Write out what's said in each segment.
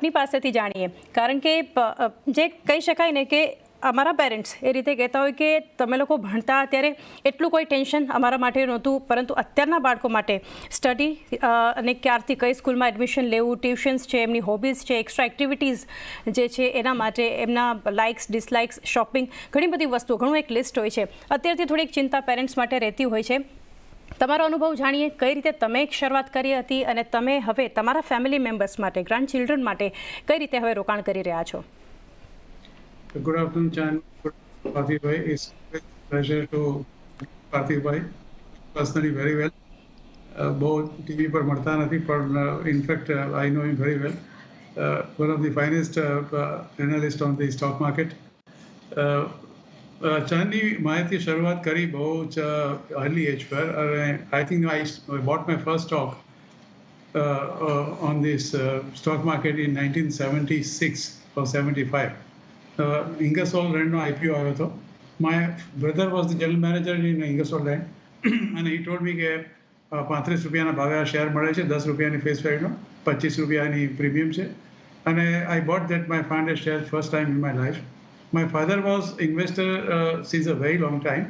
આપની પાસેથી જાણીએ, કારણ કે જે કહી શકાય ને કે અમારા પેરેન્ટ્સ એ રીતે કહેતા હોય કે તમે લોકો ભણતા ત્યારે એટલું કોઈ ટેન્શન અમારા માટે નહોતું, પરંતુ અત્યારના બાળકો માટે સ્ટડી અને ક્યારથી કઈ સ્કૂલમાં એડમિશન લેવું, ટ્યુશન્સ છે, એમની હોબીઝ છે, એક્સ્ટ્રા એક્ટિવિટીઝ જે છે એના માટે એમના લાઇક્સ ડિસલાઇક્સ, શોપિંગ, ઘણી બધી વસ્તુઓ, ઘણું એક લિસ્ટ હોય છે. અત્યારથી થોડીક ચિંતા પેરેન્ટ્સ માટે રહેતી હોય છે. તમારો અનુભવ જાણીએ, કઈ રીતે તમે એક શરૂઆત કરી હતી અને તમે હવે તમારા ફેમિલી મેમ્બર્સ માટે, ગ્રાન્ડ ચિલ્ડ્રન માટે કઈ રીતે હવે રોકાણ કરી રહ્યા છો? Good afternoon, Chan. Parthiv bhai. It's a pleasure to Parthiv bhai personally very well. Both TV पर मरता नहीं, पर in fact I know him very well. One of the finest analyst on the stock market. ચાની માહિતી શરૂઆત કરી બહુ જ early age પર, અને I think I bought my first stock on this stock market in 1976 or 75. Ingersoll Rand no IPO આવ્યો હતો. My brother was the general manager in Ingersoll Rand and he told me કે 35 રૂપિયાના ભાવે આ share મળે છે, 10 રૂપિયાની face વેલ્યુનો, 25 રૂપિયાની પ્રીમિયમ છે, અને I bought that my 500 shares first time in my life. My father was investor since a very long time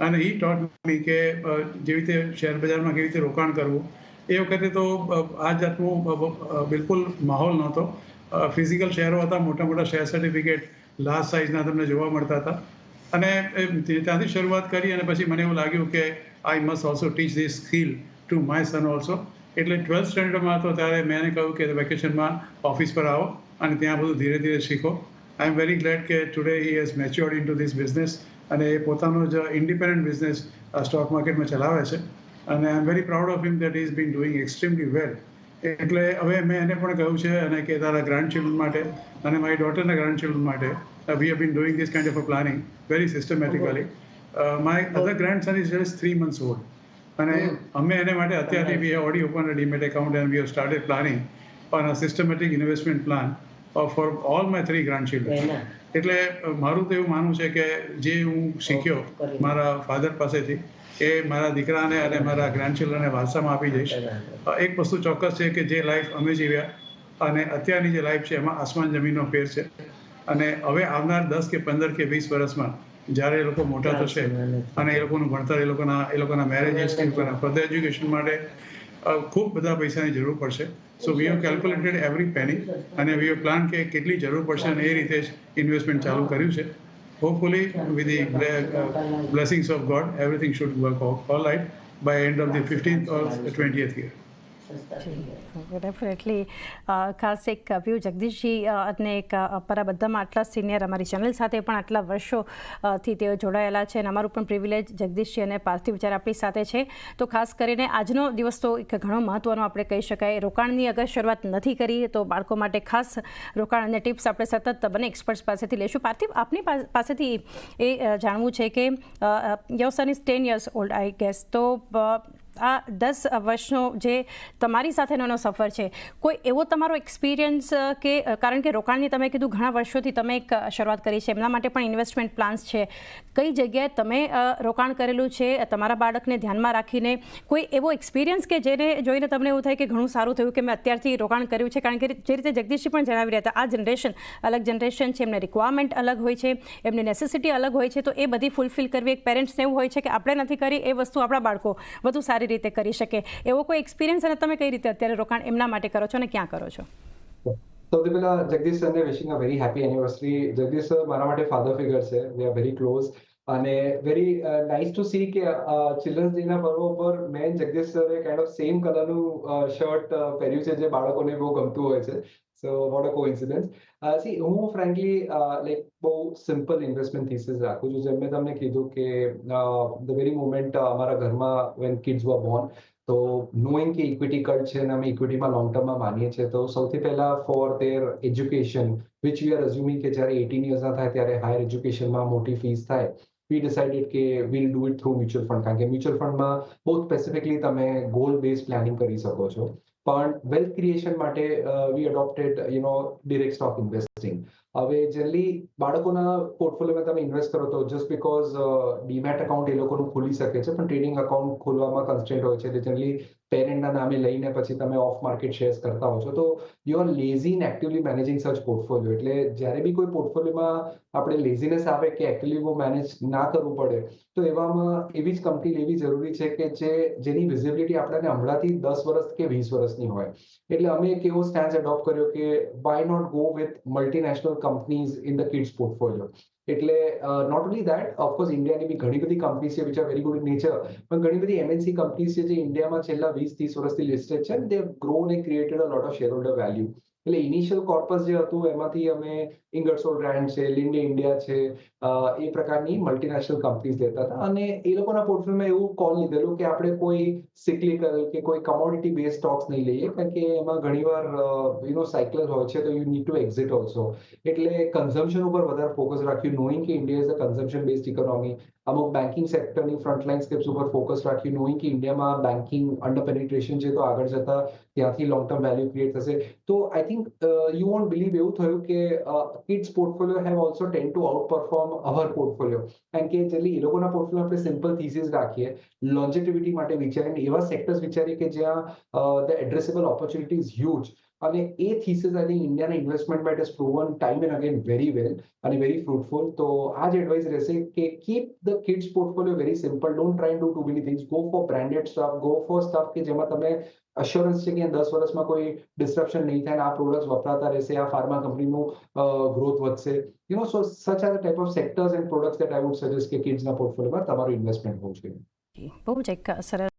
and he taught me કે જેવી રીતે શેર બજારમાં કેવી રીતે રોકાણ કરવું. એ વખતે તો આ જાતનું બિલકુલ માહોલ નહોતો. ફિઝિકલ શેરો હતા, મોટા મોટા શેર સર્ટિફિકેટ લાર્જ સાઇઝના તમને જોવા મળતા હતા, અને ત્યાંથી શરૂઆત કરી. અને પછી મને એવું લાગ્યું કે I must also teach this skill to my son also. એટલે 12th સ્ટેન્ડર્ડમાં હતો ત્યારે મેં એને કહ્યું કે વેકેશનમાં ઓફિસ પર આવો અને ત્યાં બધું ધીરે ધીરે શીખો. આઈ એમ વેરી ગ્લેડ કે today he has matured in two this business, અને એ પોતાનો જ ઇન્ડિપેન્ડન્ટ બિઝનેસ સ્ટોક માર્કેટમાં ચલાવે છે, અને I am very proud of him that he is been doing extremely well. એટલે હવે મેં એને પણ કહ્યું છે અને કે તારા ગ્રાન્ડ ચિલ્ડ્રન માટે અને મારી ડોટરના ગ્રાન્ડ ચિલ્ડ્રન માટે we have been doing this kind of a planning very systematically. My other grandson is just 3 months old, અને અમે એને માટે અત્યારથી we have already opened a demat account and we have started planning on a systematic investment plan for all my 3 grandchildren. એટલે મારું તો એવું માનવું છે કે જે હું શીખ્યો મારા ફાધર પાસેથી એ મારા દીકરાને અને મારા ગ્રાન્ડચિલ્ડ્રનને વારસામાં આપી દઈશ. એક વસ્તુ ચોક્કસ છે કે જે લાઈફ અમે જીવ્યા અને અત્યારની જે લાઈફ છે એમાં આસમાન જમીનનો ફેર છે. અને હવે આવનાર 10 કે 15 કે 20 વર્ષમાં જ્યારે એ લોકો મોટા થશે અને એ લોકોનું ભણતર, એ લોકોના મેરેજીસ, એ લોકોના ફર્ધર એજ્યુકેશન માટે ખૂબ બધા પૈસાની જરૂર પડશે. So we have calculated every penny અને વી હેવ પ્લાન કે કેટલી જરૂર પડશે અને એ રીતે જ ઇન્વેસ્ટમેન્ટ ચાલુ કર્યું છે. Hopefully, with the blessings of God, everything should work out all right by end of the 15th or 20th year. Definitely. ખાસ એક વ્યૂ જગદીશજી, અને એક અમારા બધામાં આટલા સિનિયર, અમારી ચેનલ સાથે પણ આટલા વર્ષોથી તેઓ જોડાયેલા છે, અને અમારું પણ પ્રિવિલેજ જગદીશજી અને પાર્થિવ જ્યારે આપણી સાથે છે. તો ખાસ કરીને આજનો દિવસ તો એક ઘણો મહત્ત્વનો આપણે કહી શકાય. રોકાણની અગર શરૂઆત નથી કરી તો બાળકો માટે ખાસ રોકાણ અને ટિપ્સ આપણે સતત બંને એક્સપર્ટ્સ પાસેથી લઈશું. પાર્થિવ, આપની પાસેથી એ જાણવું છે કે your son is 10 years old, I guess. તો આ 10 વર્ષનો જે તમારી સાથેનો એનો સફર છે, કોઈ એવો તમારો એક્સપિરિયન્સ કે, કારણ કે રોકાણની તમે કીધું ઘણા વર્ષોથી તમે એક શરૂઆત કરી છે, એમના માટે પણ ઇન્વેસ્ટમેન્ટ પ્લાન્સ છે, કઈ જગ્યાએ તમે રોકાણ કરેલું છે તમારા બાળકને ધ્યાનમાં રાખીને, કોઈ એવો એક્સપિરિયન્સ કે જેને જોઈને તમને એવું થાય કે ઘણું સારું થયું કે મેં અત્યારથી રોકાણ કર્યું છે? કારણ કે જે રીતે જગદીશજી પણ જણાવી રહ્યા હતા, આ જનરેશન અલગ જનરેશન છે, એમને રિક્વાયરમેન્ટ અલગ હોય છે, એમની નેસેસિટી અલગ હોય છે, તો એ બધી ફૂલફિલ કરવી એક પેરેન્ટ્સને એવું હોય છે કે આપણે નથી કરી એ વસ્તુ આપણા બાળકો વધુ સારી રીતે કરી શકે. એવો કોઈ એક્સપિરિયન્સ, અને તમે કઈ રીતે અત્યારે રોકાણ એમના માટે કરો છો અને ક્યાં કરો છો? સૌથી પહેલા જગદીશ સરને wishing a very happy anniversary. Jagdish sir મારા માટે ફાધર ફિગર છે. વી આર વેરી ક્લોઝ અને વેરી નાઇસ ટુ સી કે ચિલ્ડ્રન્સ ડેના પર્વ પર મેં જગદીશ સરે કાઇન્ડ ઓફ સેમ કલરનું શર્ટ પહેર્યું છે જે બાળકોને બહુ ગમતું હોય છે. So what a coincidence. C, હું ફ્રેન્કલી લાઈક બહુ સિમ્પલ ઇન્વેસ્ટમેન્ટ થીસીસ રાખું છું. જેમ મેં તમને કીધું કે ધ વેરી મોમેન્ટ અમારા ઘરમાં વેન કિડ્સ વર બોર્ન, તો નોઈંગ કે ઇક્વિટી કટ છે અને અમે ઇક્વિટીમાં લોંગ ટર્મમાં માનીએ છીએ, તો સૌથી પહેલા for their education, which we are assuming કે જ્યારે 18 યર્સના થાય ત્યારે હાયર એજ્યુકેશનમાં મોટી ફીસ થાય, વી ડિસાઇડેડ કે we'll do it through mutual fund. કારણ કે મ્યુચ્યુઅલ ફંડમાં બહુ સ્પેસિફિકલી તમે ગોલ બેઝ પ્લાનિંગ કરી શકો છો. પણ વેલ્થ ક્રિએશન માટે વી અડોપ્ટેડ ડિરેક્ટ સ્ટોક ઇન્વેસ્ટિંગ. હવે જનરલી બાળકોના પોર્ટફોલિયોમાં તમે ઇન્વેસ્ટ કરો તો જસ્ટ બીકોઝ ડીમેટ એકાઉન્ટ એ લોકોનું ખુલી શકે છે, પણ ટ્રેડિંગ એકાઉન્ટ ખોલવામાં કન્સ્ટ્રેન્ટ હોય છે. એટલે જનરલી પેરેન્ટના નામે લઈને પછી તમે ઓફ માર્કેટ શેર્સ કરતા હો છો, તો you are lazy in actively managing such portfolio. એટલે જ્યારે બી કોઈ પોર્ટફોલિયોમાં આપણે લેઝીનેસ આવે કે એક્ટિવલી वो મેનેજ ના કરવું પડે, તો એવામાં એવી જ કંપની લેવી જરૂરી છે કે જેની વિઝિબિલિટી આપણને હમણાંથી 10 વર્ષ કે 20 વર્ષની હોય. એટલે અમે એક એવો સ્ટેન્સ એડોપ્ટ કર્યો કે why not go with multinational companies in the kids portfolio. એટલે નોટ ઓનલી ધેટ, ઓફકોર્સ ઇન્ડિયાની બી ઘણી બધી કંપનીઝ છે which are very good in nature, પણ ઘણી બધી MNC કંપનીઝ છે જે ઇન્ડિયામાં છેલ્લા 20-30 વર્ષથી લિસ્ટેડ છે, they have grown and created a lot of shareholder value. એટલે ઇનિશિયલ કોર્પસ જે હતું એમાંથી અમે ઇંગર્સોલ બ્રાન્ડ છે, લિન્ડે ઇન્ડિયા છે, એ પ્રકારની મલ્ટીનેશનલ કંપનીઝ લેતા હતા, અને એ લોકોના પોર્ટફોલિયોમાં એવું કોલ લીધેલું કે આપણે કોઈ સિક્લિકલ કે કોઈ કમોડિટી બેઝ સ્ટોક્સ નહીં લઈએ, કારણ કે એમાં ઘણીવાર સાયકલ હોય છે, તો you need to exit also. એટલે કન્ઝમ્પશન ઉપર વધારે ફોકસ રાખ્યું, નોઈંગ કે India is a consumption based economy. અમુક બેન્કિંગ સેક્ટરની ફ્રન્ટલાઇન સ્ટેપ્સ ઉપર ફોકસ રાખ્યું, નોઈંગ કે ઇન્ડિયામાં બેન્કિંગ અંડર પેનિટ્રેશન છે, તો આગળ જતા ત્યાંથી લોંગ ટર્મ વેલ્યુ ક્રિએટ થશે. તો I think you won't believe એવું થયું કે kids portfolio have also tend to outperform our portfolio. કારણ કે જેટલી એ લોકોના પોર્ટફોલિયો આપણે સિમ્પલ થીસીસ રાખીએ, લોન્જેટિવિટી માટે વિચારીને એવા સેક્ટર્સ વિચારીએ કે જ્યાં the addressable opportunity is huge. અને એ થીસીસ આઈ થિંક ઇન્ડિયાના ઇન્વેસ્ટમેન્ટ માટે proven time and again very well અને વેરી ફ્રૂટફુલ. તો આ જ એડવાઇસ રહેશે કે keep the kids portfolio very simple. Don't try to do too many things. Go for branded stuff, go for stuff કે જેમાં તમે અશ્યોરન્સ છે કે 10 વર્ષમાં કોઈ ડિસ્ટ્રપ્શન નહીં થાય, આ પ્રોડક્ટ્સ વપરાતા રહેશે, આ ફાર્મા કંપનીનું ગ્રોથ વધશે. So such are the type of sectors and products that I would suggest કે કિડ્સના પોર્ટફોલિયોમાં તમારું ઇન્વેસ્ટમેન્ટ હોવું જોઈએ. બહુ જ એક સરસ